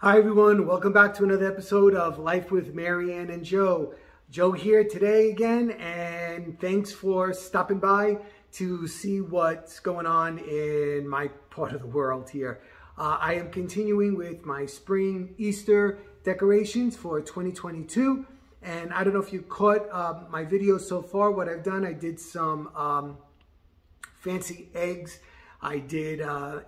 Hi everyone, welcome back to another episode of Life with Marianne and Joe. Joe here today again, and thanks for stopping by to see what's going on in my part of the world here. I am continuing with my spring Easter decorations for 2022, and I don't know if you caught my videos so far. What I've done, I did some fancy eggs. I did a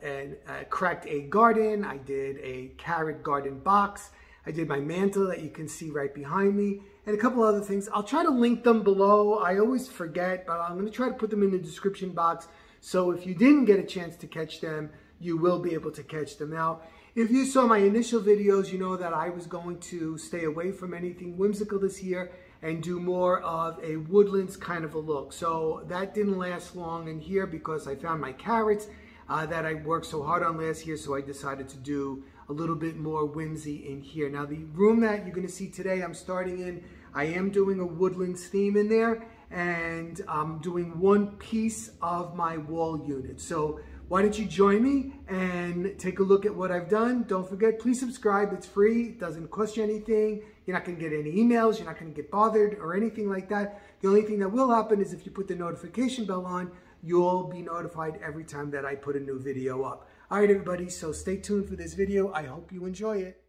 cracked egg garden. I did a carrot garden box. I did my mantle that you can see right behind me, and a couple other things. I'll try to link them below. I always forget, but I'm going to try to put them in the description box. So if you didn't get a chance to catch them, you will be able to catch them. Now, if you saw my initial videos, you know that I was going to stay away from anything whimsical this year and do more of a Woodlands kind of a look. So that didn't last long in here because I found my carrots that I worked so hard on last year, so I decided to do a little bit more whimsy in here. Now the room that you're gonna see today, I'm starting in, I am doing a Woodlands theme in there, and I'm doing one piece of my wall unit. So why don't you join me and take a look at what I've done. Don't forget, please subscribe. It's free. It doesn't cost you anything. You're not going to get any emails. You're not going to get bothered or anything like that. The only thing that will happen is if you put the notification bell on, you'll be notified every time that I put a new video up. All right, everybody. So stay tuned for this video. I hope you enjoy it.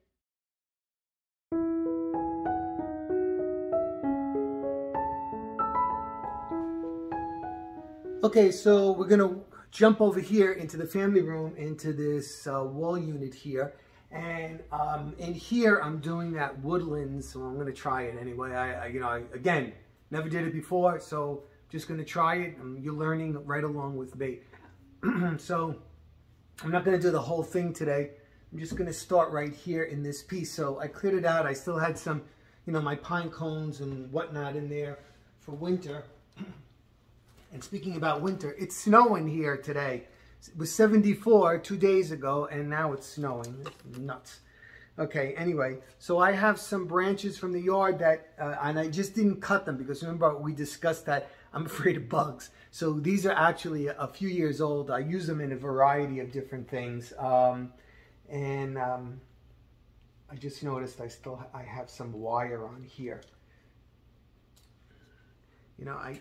Okay, so we're going to jump over here into the family room, into this wall unit here. And in here, I'm doing that Woodlands, so I'm going to try it anyway. I again, never did it before, so just going to try it. You're learning right along with me. So I'm not going to do the whole thing today. I'm just going to start right here in this piece. So I cleared it out. I still had some, my pine cones and whatnot in there for winter. And speaking about winter, it's snowing here today. It was 74 2 days ago, and now it's snowing. It's nuts. Okay, anyway, so I have some branches from the yard that, and I just didn't cut them because remember we discussed that I'm afraid of bugs. So these are actually a few years old. I use them in a variety of different things. I just noticed I have some wire on here.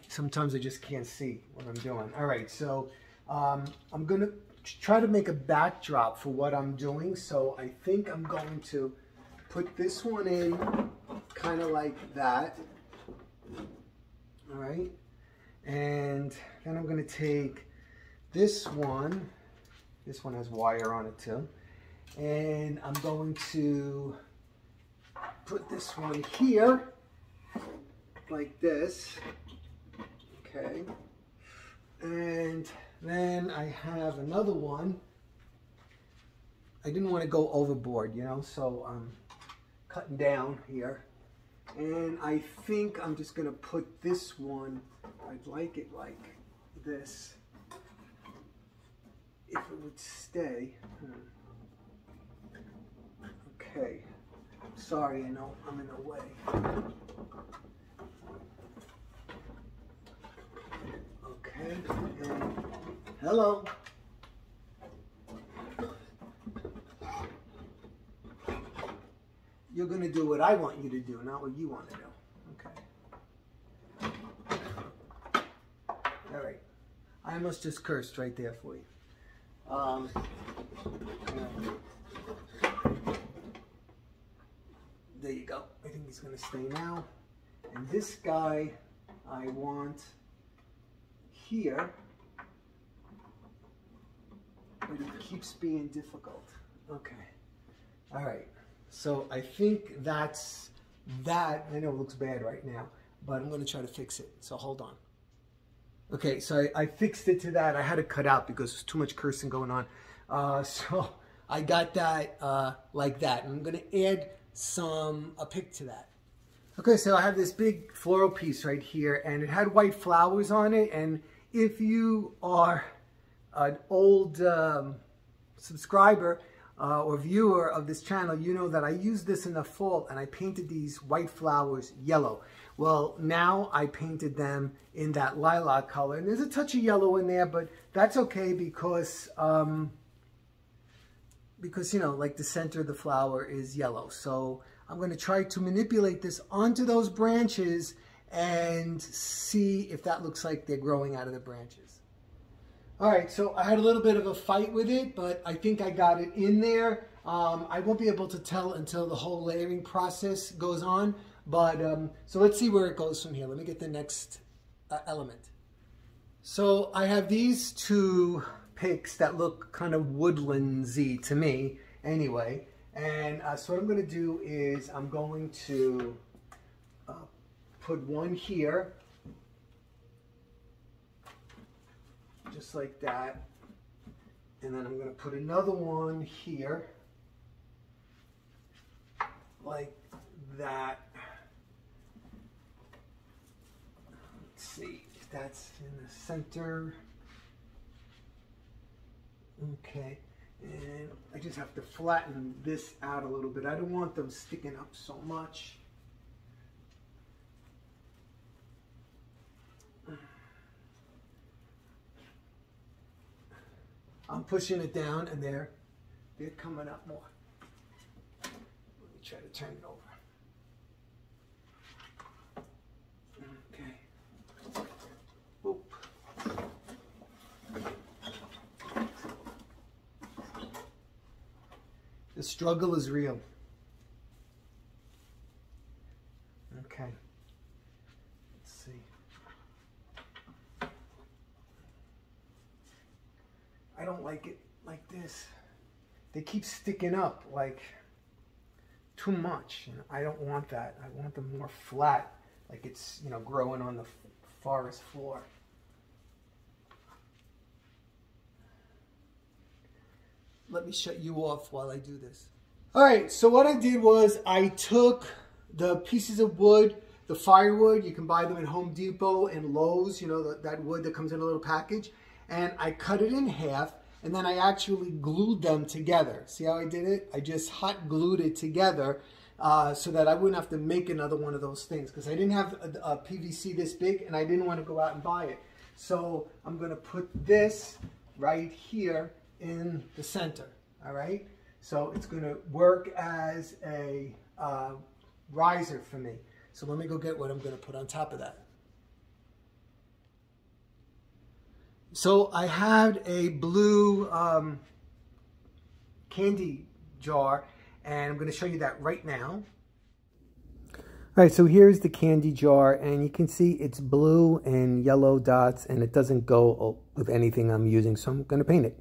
Sometimes I just can't see what I'm doing. All right, so I'm going to try to make a backdrop for what I'm doing. So I think I'm going to put this one in kind of like that. All right. And then I'm going to take this one. This one has wire on it too. And I'm going to put this one here like this. Okay, and then I have another one. I didn't want to go overboard, so I'm cutting down here. And I think I'm just going to put this one, I'd like it like this, if it would stay. Okay, sorry, I know I'm in the way. Okay, and hello. You're going to do what I want you to do, not what you want to do. Okay. All right. I almost just cursed right there for you. There you go. I think he's going to stay now. And this guy, I want here, but it keeps being difficult. Okay. All right. So I think that's that. I know it looks bad right now, but I'm going to try to fix it. So hold on. Okay. So I fixed it to that. I had to cut out because there's too much cursing going on. So I got that like that. And I'm going to add a pick to that. Okay. So I have this big floral piece right here, and it had white flowers on it. And if you are an old subscriber or viewer of this channel, you know that I used this in the fall and I painted these white flowers yellow. Well, now I painted them in that lilac color, and there's a touch of yellow in there, but that's okay because because, you know, like the center of the flower is yellow. So I'm going to try to manipulate this onto those branches and see if that looks like they're growing out of the branches. All right, so I had a little bit of a fight with it, but I think I got it in there. I won't be able to tell until the whole layering process goes on, but so let's see where it goes from here. Let me get the next element. So I have these two picks that look kind of woodlandsy to me anyway, and so what I'm going to do is I'm going to put one here, just like that, and then I'm going to put another one here, like that. Let's see if that's in the center. Okay, and I just have to flatten this out a little bit. I don't want them sticking up so much. I'm pushing it down and they're coming up more. Let me try to turn it over. Okay. Oop. The struggle is real. Okay. Let's see. I don't like it like this. They keep sticking up like too much. You know, I don't want that. I want them more flat, like it's, you know, growing on the forest floor. Let me shut you off while I do this. All right, so what I did was I took the pieces of wood, the firewood, you can buy them at Home Depot and Lowe's, you know, that wood that comes in a little package, and I cut it in half, and then I actually glued them together. See how I did it? I just hot glued it together so that I wouldn't have to make another one of those things, because I didn't have a PVC this big and I didn't want to go out and buy it. So I'm going to put this right here in the center. All right, so it's going to work as a riser for me. So let me go get what I'm going to put on top of that. So I had a blue candy jar, and I'm going to show you that right now. All right, so here's the candy jar, and you can see it's blue and yellow dots, and it doesn't go with anything I'm using, so I'm going to paint it.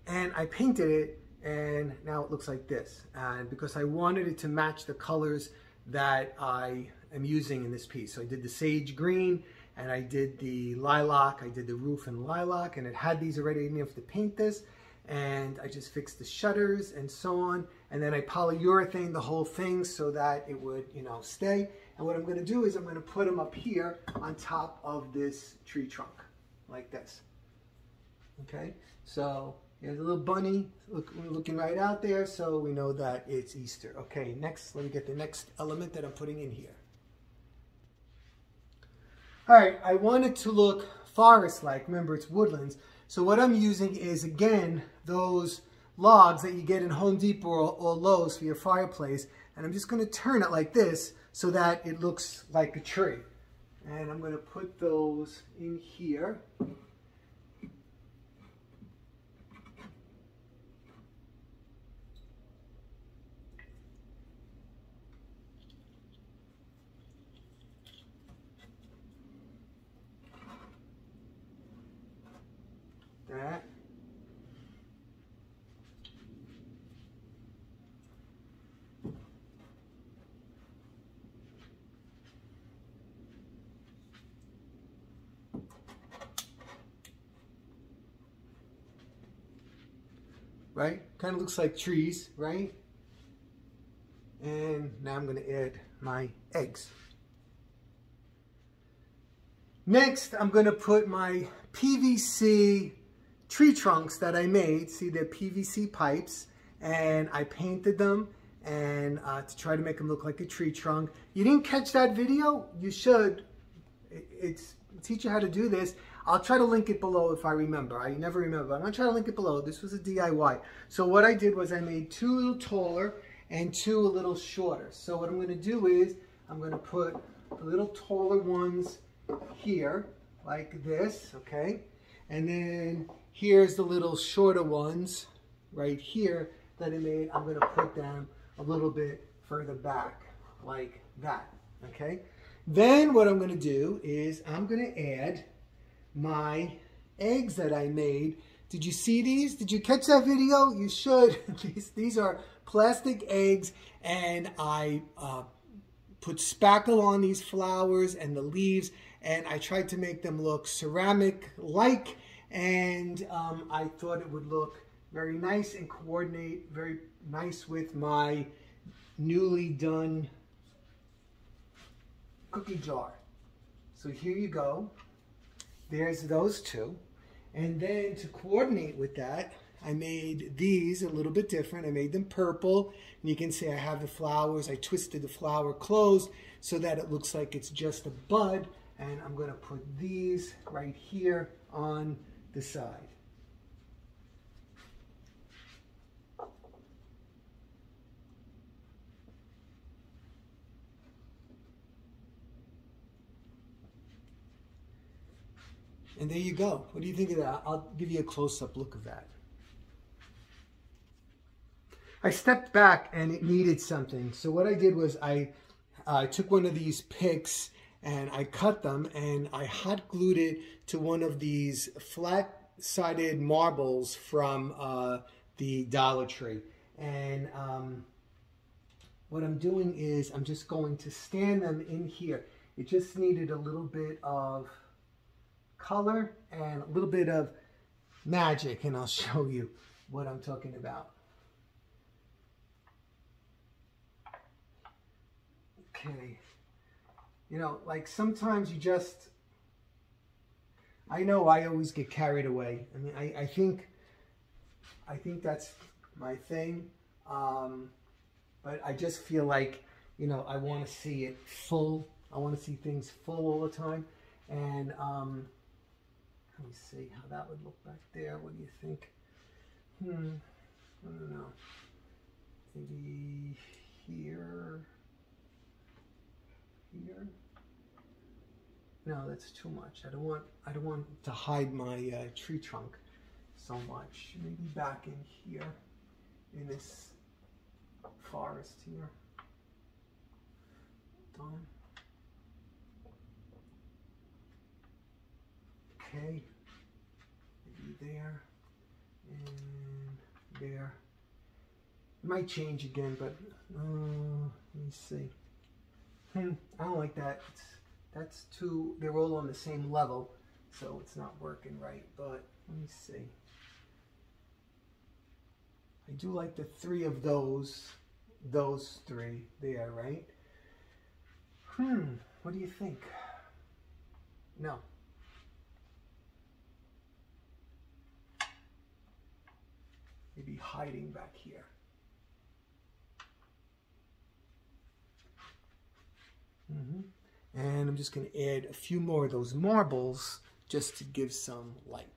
And I painted it, and now it looks like this. And because I wanted it to match the colors that I am using in this piece. So I did the sage green, and I did the lilac, I did the roof in lilac, and it had these already. I didn't have to paint this. And I just fixed the shutters and so on. And then I polyurethane the whole thing so that it would, you know, stay. And what I'm going to do is I'm going to put them up here on top of this tree trunk, like this. Okay, so here's a little bunny looking right out there, so we know that it's Easter. Okay, next, let me get the next element that I'm putting in here. All right, I want it to look forest-like. Remember, it's woodlands. So what I'm using is, again, those logs that you get in Home Depot or Lowe's for your fireplace. And I'm just going to turn it like this so that it looks like a tree. And I'm going to put those in here. That. Right? Kind of looks like trees, right? And now I'm going to add my eggs. Next, I'm going to put my PVC tree trunks that I made. See, they're PVC pipes, and I painted them and to try to make them look like a tree trunk. You didn't catch that video? You should. It's teach you how to do this. I'll try to link it below if I remember. I never remember. I'm going to try to link it below. This was a DIY. So what I did was I made 2 a little taller and 2 a little shorter. So what I'm going to do is I'm going to put the little taller ones here like this, okay? And then here's the little shorter ones right here that I made. I'm going to put them a little bit further back like that, okay? Then what I'm going to do is I'm going to add my eggs that I made. Did you see these? Did you catch that video? You should. These are plastic eggs, and I put spackle on these flowers and the leaves, and I tried to make them look ceramic-like, and I thought it would look very nice and coordinate very nice with my newly done cookie jar. So here you go. There's those 2. And then to coordinate with that, I made these a little bit different. I made them purple. And you can see I have the flowers. I twisted the flower closed so that it looks like it's just a bud. And I'm going to put these right here on the side. And there you go. What do you think of that? I'll give you a close-up look of that. I stepped back and it needed something. So what I did was I took one of these picks and I cut them and I hot glued it to one of these flat-sided marbles from the Dollar Tree. And what I'm doing is I'm just going to stand them in here. It just needed a little bit of color and a little bit of magic, and I'll show you what I'm talking about. Okay, you know, like sometimes you just, I know I always get carried away. I mean, I think that's my thing, but I just feel like, you know, I want to see it full. I want to see things full all the time, and let me see how that would look back there. What do you think? I don't know. Maybe here. Here. No, that's too much. I don't want to hide my tree trunk so much. Maybe back in here, in this forest here. Done. Okay. Maybe there and there. It might change again, but let me see. I don't like that. That's too, they're all on the same level, so it's not working right, but let me see. I do like the 3 of those 3 there, right? What do you think? No. Maybe hiding back here. And I'm just going to add a few more of those marbles just to give some light.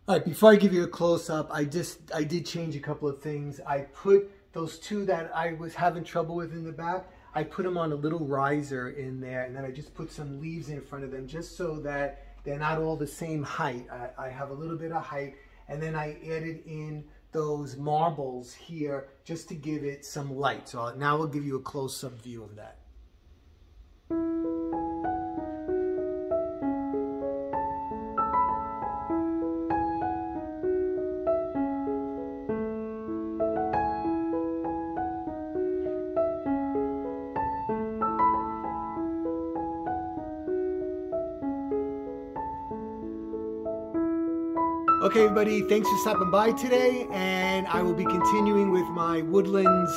All right, before I give you a close-up, I did change a couple of things. I put those 2 that I was having trouble with in the back, I put them on a little riser in there, and then I just put some leaves in front of them just so that they're not all the same height. I have a little bit of height, and then I added in those marbles here just to give it some light. So now I'll give you a close-up view of that. Okay, everybody, thanks for stopping by today, and I will be continuing with my Woodlands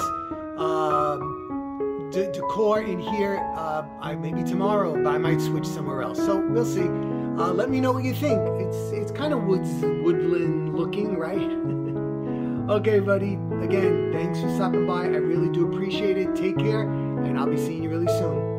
decor in here. Maybe tomorrow, but I might switch somewhere else. So we'll see. Let me know what you think. It's kind of woodland looking, right? Okay, buddy. Again, thanks for stopping by. I really do appreciate it. Take care, and I'll be seeing you really soon.